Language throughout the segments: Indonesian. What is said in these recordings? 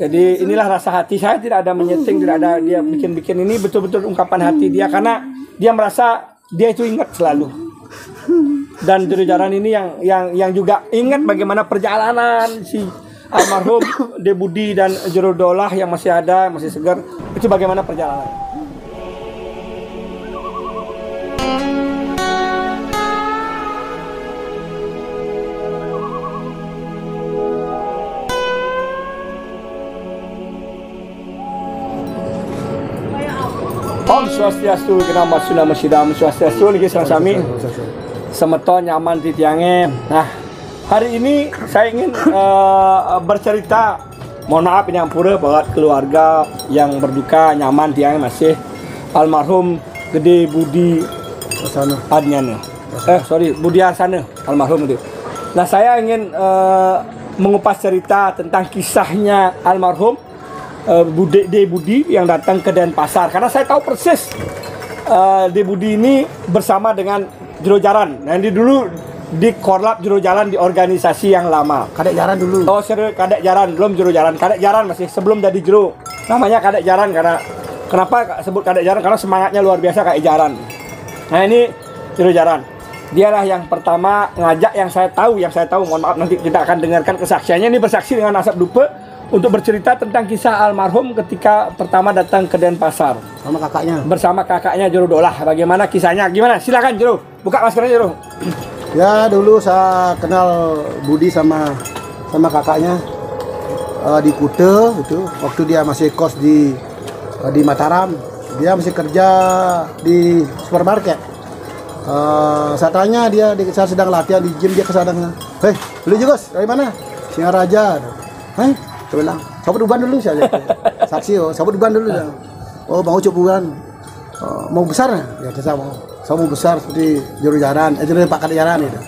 Jadi inilah rasa hati saya, tidak ada menyeting, tidak ada dia bikin-bikin, ini betul-betul ungkapan hati dia karena dia merasa dia itu ingat selalu. Dan Jero Jaran ini yang juga ingat bagaimana perjalanan si almarhum De Budi dan Jero Daulah yang masih ada, masih segar, itu bagaimana perjalanan. Om Swastiastu, Nama Sunama Sidam Swastiastu, niki sami semeton nyaman di tiangnya. Nah, hari ini saya ingin bercerita. Mohon maaf ini ampura buat keluarga yang berduka, nyaman tiangnya masih almarhum Gede Budi Adnyana. Budi Harsana almarhum itu. Nah, saya ingin mengupas cerita tentang kisahnya almarhum De Budi yang datang ke Denpasar, karena saya tahu persis De Budi ini bersama dengan Jero Jaran. Nah, ini dulu di Korlap Jero Jaran di organisasi yang lama. Kadek Jaran dulu. Oh, serius Kadek Jaran, belum Jero Jaran. Kadek Jaran masih sebelum jadi Jero. Namanya Kadek Jaran karena kenapa sebut Kadek Jaran? Karena semangatnya luar biasa kayak Jaran. Nah, ini Jero Jaran. Dialah yang pertama ngajak yang saya tahu. Mohon maaf nanti kita akan dengarkan kesaksiannya. Ini bersaksi dengan Asap Dupe untuk bercerita tentang kisah almarhum ketika pertama datang ke Denpasar bersama kakaknya Jero Daulah. Bagaimana kisahnya? Gimana? Silakan Jero, buka maskernya Jero. Ya, dulu saya kenal Budi sama kakaknya di Kute itu, waktu dia masih kos di Mataram. Dia masih kerja di supermarket. Saya tanya saya sedang latihan di gym, dia kesana. Hei, lu juga dari mana? Singaraja. Hei, saya bilang, sabut uban dulu saya. Saksi, sabut uban dulu. Oh, Bang Ucup uban. Mau besar? Ya, saya mau besar seperti Jero Jaran, Pak Kadek Jaran itu.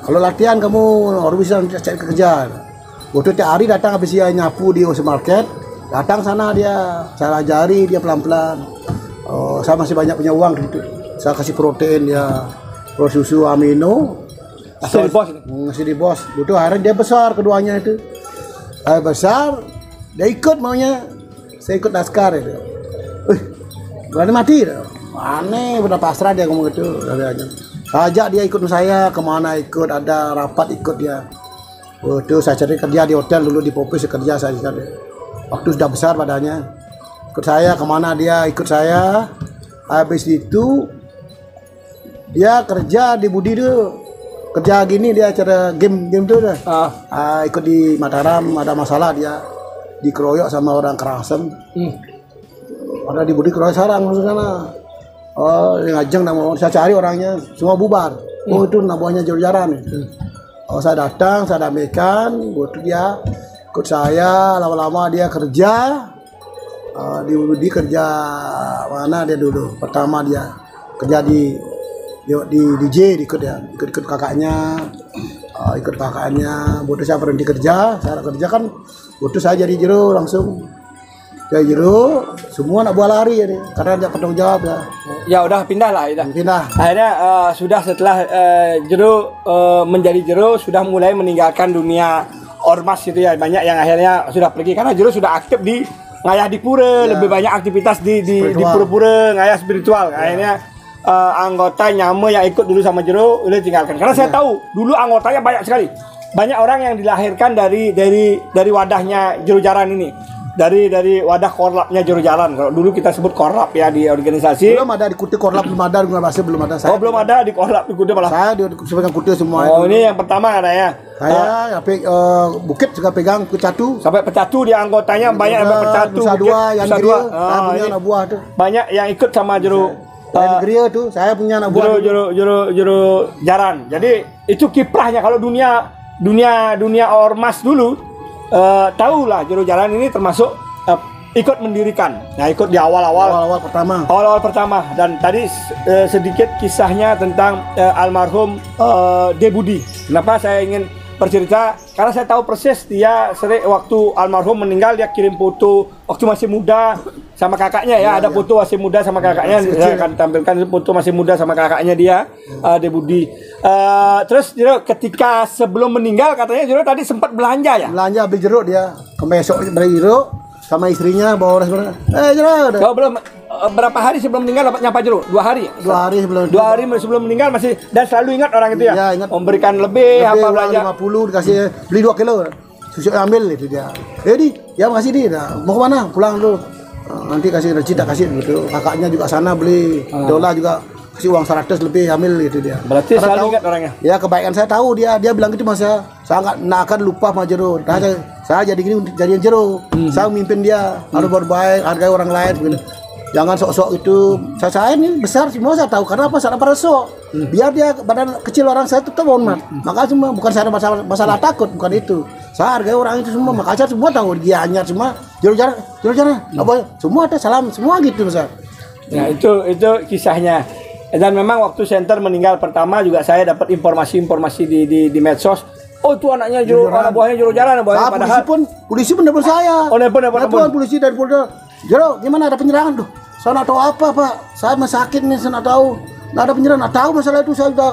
Kalau latihan kamu harus bisa cari kerja. Waktu tiap hari datang habis dia nyapu di supermarket, datang sana saya ajari dia pelan-pelan. Saya masih banyak punya uang gitu. Saya kasih protein dia, susu amino. Ngasih di bos. Butuh akhirnya dia besar keduanya itu. Besar, dia ikut maunya. Saya ikut naskar itu. Berani mati itu. Aneh, benar pasrah dia ngomong gitu. Ajak dia ikut saya kemana ikut, ada rapat ikut dia. Waktu saya cari kerja di hotel dulu di Popis, kerja saya cari. Waktu sudah besar badannya, ikut saya kemana dia ikut saya. Habis itu dia kerja di Budi dulu. Kerja gini dia cara game tuh dah. Ikut di Mataram, ada masalah dia dikeroyok sama orang Kerasan. Ada di Budi keroyok sarang masuk sana. Ngajeng nama saya cari orangnya, semua bubar. Oh, itu namanya Jero Jaran. Saya datang, saya damaikan, buat dia ikut saya, lama-lama dia kerja di Budi, kerja mana dia dulu. Pertama dia kerja di DJ, ikut kakaknya, butuh saya berhenti kerja, saya kerja kan, butuh saya jadi Jero langsung. Jadi Jero, semua nak buat lari ya, karena dia bertanggung jawab ya. Ya udah pindah lah, Pindah. Akhirnya sudah setelah Jero menjadi Jero, sudah mulai meninggalkan dunia ormas gitu ya. Banyak yang akhirnya sudah pergi karena Jero sudah aktif di ngayah di pura, lebih banyak aktivitas di pura-pura, ngayah spiritual. Akhirnya anggota Nyame yang ikut dulu sama Jero udah tinggalkan. Karena saya tahu dulu anggotanya banyak sekali. Banyak orang yang dilahirkan dari wadahnya Jero Jaran ini. Dari wadah korlapnya Jero Jaran. Kalau dulu kita sebut korlap ya di organisasi. Belum ada di Kute korlap, belum ada belum ada. Saya belum ada di korlap di Kute malah. Saya sebagai Kute semua. Oh, ini yang pertama katanya. Saya Bukit juga pegang Pecatu. Sampai Pecatu dia anggotanya banyak sampai Pecatu. Nusa Dua, yang Gria. Saya punya anak buah tuh. Yang ikut sama Jero. Yang Gria tuh, saya punya anak buah. Jero Jaran. Jadi itu kiprahnya kalau dunia ormas dulu. Tahulah Jero Jaran ini termasuk ikut mendirikan. Nah, ikut di awal-awal pertama. Dan tadi sedikit kisahnya tentang almarhum De Budi. Kenapa saya ingin bercerita? Karena saya tahu persis dia sering waktu almarhum meninggal dia kirim foto waktu masih muda sama kakaknya ya. Ada foto masih muda sama kakaknya. Saya akan tampilkan foto masih muda sama kakaknya dia, De Budi. Terus Jero ketika sebelum meninggal katanya Jero tadi sempat belanja ya? Belanja beli jeruk dia. besok dari Iro sama istrinya bawa orang sebenarnya. Jero. Kau belum berapa hari sebelum meninggal dapat nyapa Jero? 2 hari. 2 hari sebelum. 2 hari sebelum meninggal masih dan selalu ingat orang itu ya. Iya, ingat. Memberikan lebih apa belanja. 50 dikasih beli 2 kilo. Susu ambil itu dia. Ya makasih di. Nah, mau kemana? Pulang dulu. Nanti kasih rezeki tak kasih gitu. Kakaknya juga sana beli. Dola juga kasih uang 100 lebih ambil gitu dia. Berarti Karena selalu tahu, ingat orangnya. Ya kebaikan saya tahu dia bilang gitu Mas ya. Saya nggak akan lupa sama Jero. Nah, saya jadi gini jadian Jero. Saya memimpin dia harus berbaik, hargai orang lain gitu. Jangan sok-sok itu. Saya ini besar semua saya tahu karena apa? Saya pada sok. Biar dia badan kecil orang saya tetap hormat. Maka semua bukan saya masalah takut, bukan itu. Saya hargai orang itu semua. Maka saya semua tahu dia hanya semua Jero jalan. Semua ada salam semua gitu Mas. Ya itu kisahnya. Dan memang waktu Center meninggal pertama juga saya dapat informasi di medsos. Oh itu anaknya Jero, anak buahnya Jero jalan, padahal polisi pun dapat saya. Oh nelpon. Polisi dari Polda. Jero, gimana ada penyerangan tuh? Saya nggak tahu apa Pak. Saya masih sakit nih, saya nggak tahu. Nggak ada penyerangan, nggak tahu masalah itu. Saya sudah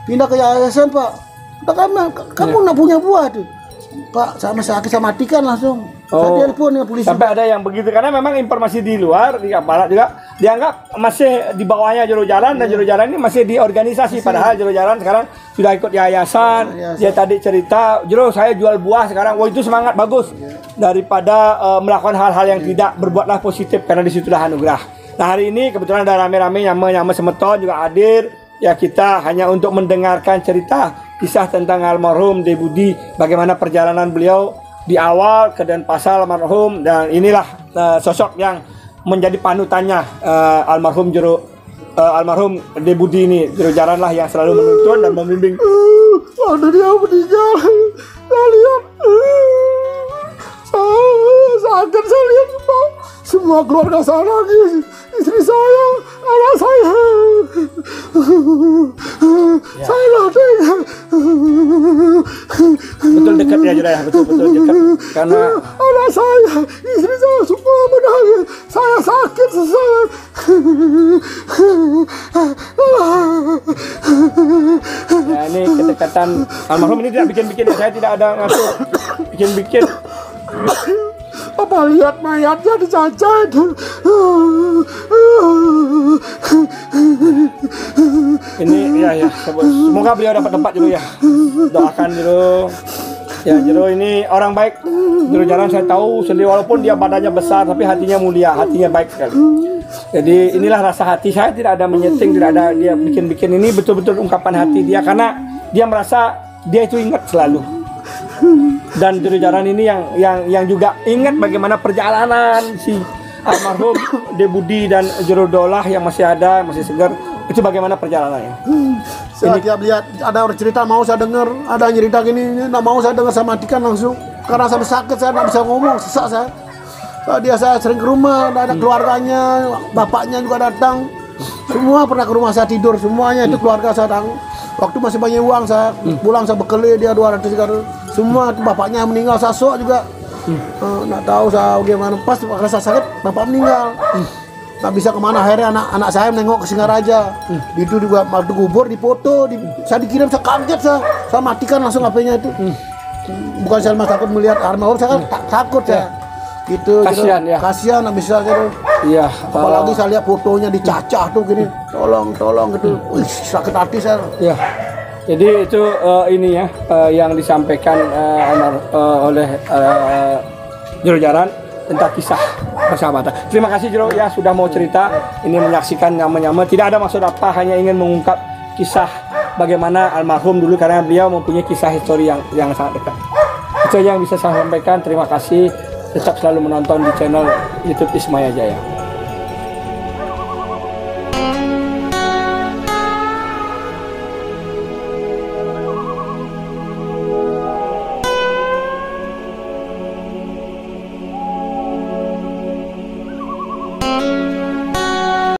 pindah ke yayasan Pak. Kamu nggak punya buah tuh. Pak, saya masih sakit, saya matikan langsung. Saya telepon ya polisi. Sampai ada yang begitu karena memang informasi di luar di aparat juga dianggap masih di bawahnya Jero Jalan dan Jero Jalan ini masih di organisasi padahal Jero Jalan sekarang sudah ikut yayasan. Dia tadi cerita, Jero saya jual buah sekarang. Wah itu semangat bagus daripada melakukan hal-hal yang tidak berbuatlah positif karena disitulah anugerah. Nah hari ini kebetulan ada rame-rame nyama Semeton juga hadir. Ya kita hanya untuk mendengarkan cerita kisah tentang almarhum De Budi, bagaimana perjalanan beliau di awal ke Denpasar almarhum, dan inilah sosok yang menjadi panutannya almarhum De Budi ini. Jero Jalan lah yang selalu menuntun dan membimbing. Ada dia meninggal. Saya lihat sakit, saya lihat semua keluarga saya nangis, istri saya, anak saya. Saya latih. Betul dekat ya Jero ya, betul dekat karena anak saya, istri saya semua menangis. Saya sakit sesak. ya ini kedekatan almarhum ini tidak bikin-bikin ya, saya tidak ada ngatur bikin-bikin. Apa lihat mayatnya dicacat. Ini ya semoga beliau dapat tempat Jero ya. Doakan Jero. Ya Jero ini orang baik. Jero Jalan saya tahu sendiri walaupun dia badannya besar tapi hatinya mulia, hatinya baik sekali. Jadi inilah rasa hati saya, tidak ada menyeting, tidak ada dia bikin-bikin, ini betul-betul ungkapan hati dia karena dia merasa dia itu ingat selalu. Dan Jero Jalan ini yang juga ingat bagaimana perjalanan si almarhum De Budi dan Jero Dolah yang masih ada, masih segar, itu bagaimana perjalanannya. Saya tiap lihat ada orang cerita mau saya dengar, ada yang cerita gini, nggak mau saya dengar, saya matikan langsung karena saya sakit, saya nggak bisa ngomong, sesak saya. Saya sering ke rumah, ada keluarganya, bapaknya juga datang, semua pernah ke rumah saya tidur, semuanya itu keluarga saya datang. Waktu masih banyak uang saya pulang, saya bekali dia 200 semua itu bapaknya meninggal, saya sok juga. Nggak tahu saya bagaimana, pas rasa sakit bapak meninggal. Nggak bisa kemana, akhirnya anak saya menengok ke Singaraja. Itu juga waktu kubur dipoto, saya dikirim, saya kaget, saya matikan langsung HP-nya itu. Bukan saya takut melihat almarhum, saya kan takut saya. Gitu, kasihan ya, kasihan nggak bisa gitu. Iya, apalagi saya lihat fotonya dicacah tuh gini, tolong gitu. Wih, sakit hati saya. Ya, jadi itu ini ya yang disampaikan oleh Jero Jalan tentang kisah persahabatan. Terima kasih Jero ya sudah mau cerita, ini menyaksikan nyama-nyama. Tidak ada maksud apa, hanya ingin mengungkap kisah bagaimana almarhum dulu karena beliau mempunyai kisah histori yang sangat dekat. Itu yang bisa saya sampaikan. Terima kasih. Tetap selalu menonton di channel YouTube Ismaya Jaya.